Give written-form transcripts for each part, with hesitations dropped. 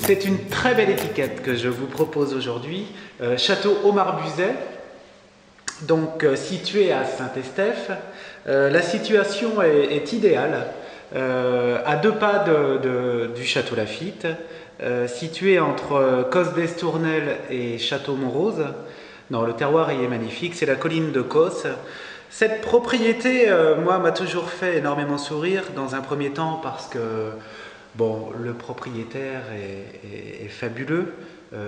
C'est une très belle étiquette que je vous propose aujourd'hui. Château Aumar Buzet, donc situé à Saint-Estèphe. La situation est idéale, à 2 pas du Château Laffitte, situé entre Cos d'Estournel et Château Montrose. Non, le terroir y est magnifique, c'est la colline de Cos. Cette propriété, moi, m'a toujours fait énormément sourire, dans un premier temps parce que bon, le propriétaire est fabuleux,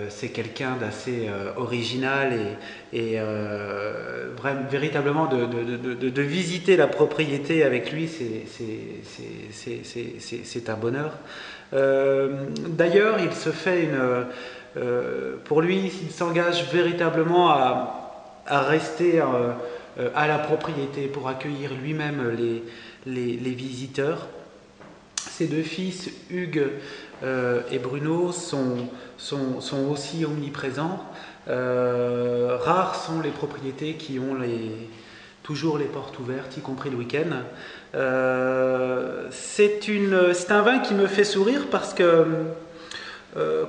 c'est quelqu'un d'assez original et véritablement de visiter la propriété avec lui, c'est un bonheur. D'ailleurs, il se fait pour lui, il s'engage véritablement à rester à la propriété pour accueillir lui-même les visiteurs. Ses 2 fils, Hugues et Bruno, sont aussi omniprésents. Rares sont les propriétés qui ont toujours les portes ouvertes, y compris le week-end. C'est un vin qui me fait sourire parce que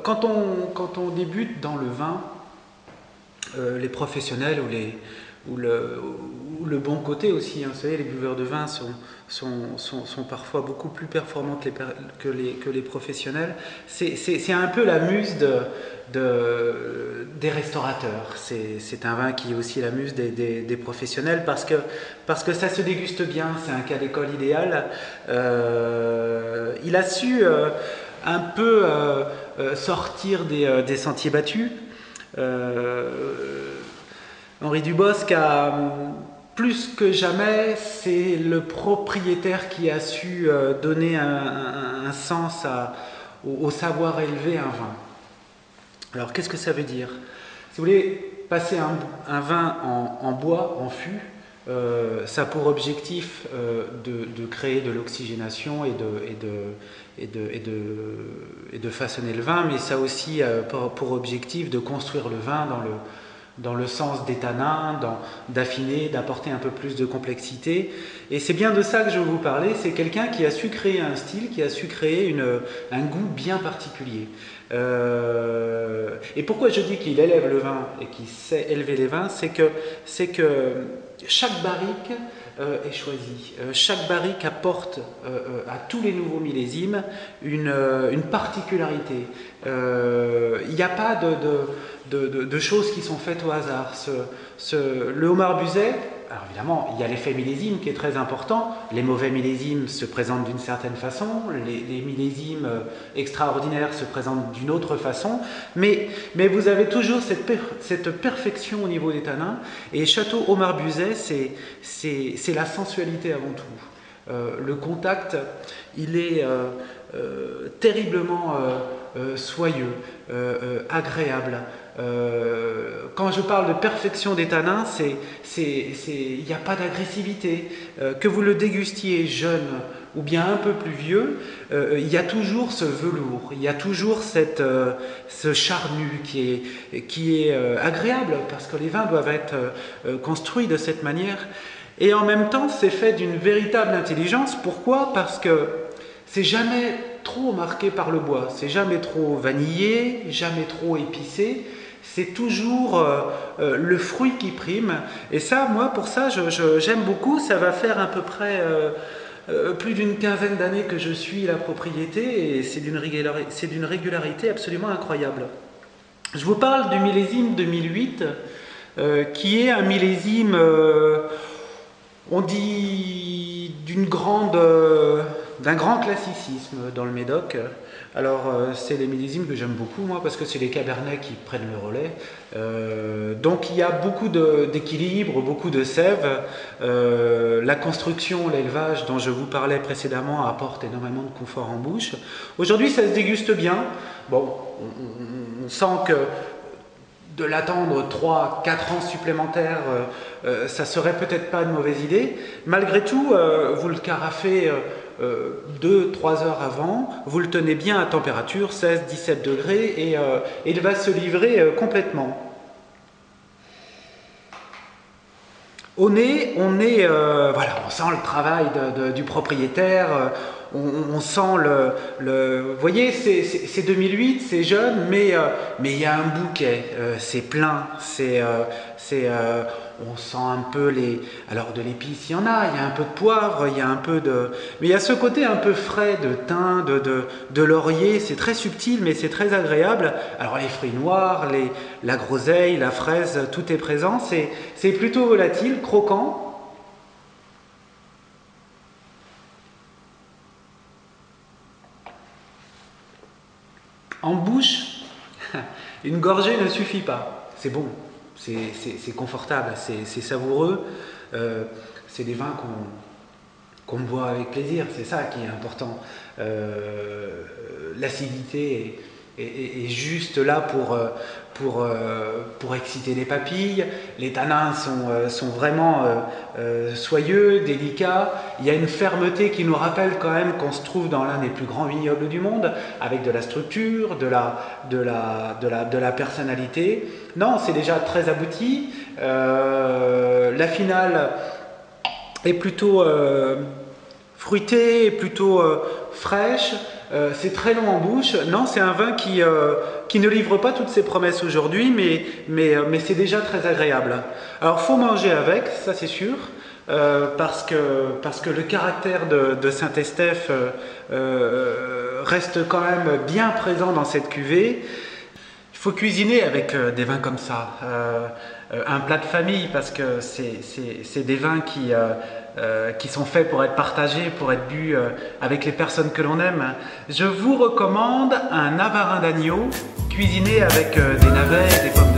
quand on débute dans le vin, les professionnels ou le bon côté aussi, hein, vous savez, les buveurs de vin sont parfois beaucoup plus performants que les professionnels. C'est un peu la muse des restaurateurs. C'est un vin qui est aussi la muse des professionnels parce que ça se déguste bien, c'est un cas d'école idéal. Il a su un peu sortir des sentiers battus. Henri Dubosc plus que jamais, c'est le propriétaire qui a su donner un sens au savoir élever un vin. Alors qu'est-ce que ça veut dire? Si vous voulez passer un vin en bois, en fût, ça a pour objectif de créer de l'oxygénation et de façonner le vin, mais ça a aussi pour objectif de construire le vin dans le sens des tanins, d'affiner, d'apporter un peu plus de complexité. Et c'est bien de ça que je veux vous parler. C'est quelqu'un qui a su créer un style, qui a su créer un goût bien particulier. Et pourquoi je dis qu'il élève le vin et qu'il sait élever les vins, c'est que chaque barrique est choisie. Chaque barrique apporte à tous les nouveaux millésimes une particularité. Il n'y a pas de choses qui sont faites au hasard. Le Aumar Buzet, alors évidemment, il y a l'effet millésime qui est très important. Les mauvais millésimes se présentent d'une certaine façon, les millésimes extraordinaires se présentent d'une autre façon, mais vous avez toujours cette perfection au niveau des tanins. Et Château Aumar Buzet, c'est la sensualité avant tout. Le contact, il est terriblement soyeux, agréable. Quand je parle de perfection des tanins, il n'y a pas d'agressivité. Que vous le dégustiez jeune ou bien un peu plus vieux, il y a toujours ce velours, il y a toujours ce charnu qui est agréable, parce que les vins doivent être construits de cette manière. Et en même temps, c'est fait d'une véritable intelligence. Pourquoi? Parce que c'est jamais trop marqué par le bois, c'est jamais trop vanillé, jamais trop épicé. C'est toujours le fruit qui prime. Et ça, moi, pour ça, j'aime beaucoup. Ça va faire à peu près plus d'une quinzaine d'années que je suis la propriété et c'est d'une régularité absolument incroyable. Je vous parle du millésime 2008, qui est un millésime, on dit, d'un grand classicisme dans le Médoc. Alors c'est les millésimes que j'aime beaucoup, moi, parce que c'est les cabernets qui prennent le relais. Donc il y a beaucoup d'équilibre, beaucoup de sève. La construction, l'élevage dont je vous parlais précédemment apporte énormément de confort en bouche. Aujourd'hui ça se déguste bien. Bon, on sent que de l'attendre 3-4 ans supplémentaires, ça serait peut-être pas une mauvaise idée. Malgré tout, vous le carafez 2-3 heures avant, vous le tenez bien à température, 16-17 degrés, et il va se livrer complètement. Au nez, voilà, on sent le travail du propriétaire, on sent vous voyez, c'est 2008, c'est jeune, mais il y a un bouquet, c'est plein, on sent un peu alors de l'épice, il y en a, il y a un peu de poivre, il y a un peu mais il y a ce côté un peu frais de thym, de laurier, c'est très subtil, mais c'est très agréable. Alors les fruits noirs, la groseille, la fraise, tout est présent, c'est plutôt volatile, croquant. En bouche, une gorgée ne suffit pas, c'est bon. C'est confortable, c'est savoureux, c'est des vins qu'on boit avec plaisir, c'est ça qui est important. L'acidité est juste là pour exciter les papilles, les tanins sont vraiment soyeux, délicats, il y a une fermeté qui nous rappelle quand même qu'on se trouve dans l'un des plus grands vignobles du monde, avec de la structure, de la personnalité. Non, c'est déjà très abouti, la finale est plutôt fruitée, plutôt fraîche, c'est très long en bouche. Non, c'est un vin qui ne livre pas toutes ses promesses aujourd'hui, mais c'est déjà très agréable. Alors, faut manger avec, ça c'est sûr, parce que le caractère de Saint-Estèphe reste quand même bien présent dans cette cuvée. Il faut cuisiner avec des vins comme ça, un plat de famille, parce que c'est des vins qui sont faits pour être partagés, pour être bu avec les personnes que l'on aime. Je vous recommande un Navarin d'agneau cuisiné avec des navets, des pommes de